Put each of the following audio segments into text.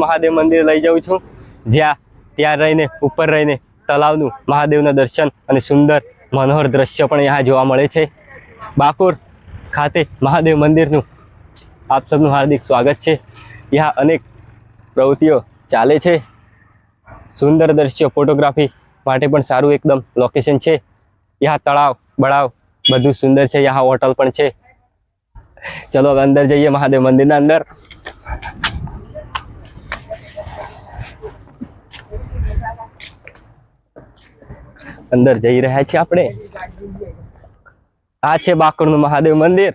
મહાદેવ મંદિર લઈ જાઉં છું, જ્યાં ત્યાં રહીને ઉપર રહીને તળાવનું મહાદેવના દર્શન અને સુંદર મનોહર દ્રશ્ય પણ यहाँ જોવા મળે છે। બાકોર ખાતે મહાદેવ મંદિરનું આપ સબનું હાર્દિક સ્વાગત છે। यहाँ અનેક પ્રવૃત્તિઓ ચાલે છે। સુંદર દ્રશ્ય ફોટોગ્રાફી માટે પણ સારું એકદમ લોકેશન છે। यहाँ તળાવ બળાવ બધું સુંદર છે। यहाँ હોટલ પણ છે। ચલો હવે અંદર જઈએ મહાદેવ મંદિરના અંદર। અંદર જઈ રહ્યા છીએ આપણે। આ છે બાકોરનું મહાદેવ મંદિર।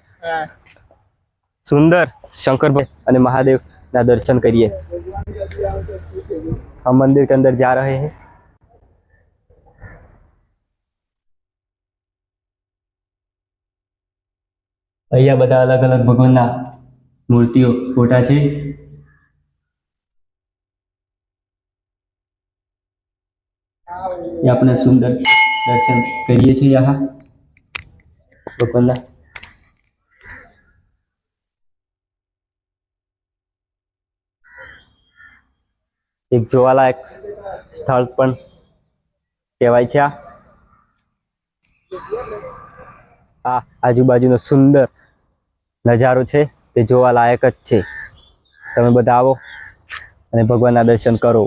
સુંદર शंकर અને महादेव ना दर्शन करिए। हम मंदिर के अंदर जा रहे हैं। અહીંયા બધા અલગ અલગ ભગવાનના મૂર્તિઓ ફોટા છે। આપણે સુંદર દર્શન કરીએ છીએ यहाँ ભગવાનના। એક જોવાલાયક સ્થળ પણ કહેવાય છે। આ આજુબાજુનો સુંદર નજારો છે, તે જોવાલાયક જ છે। તમે બધા આવો અને ભગવાનના દર્શન કરો।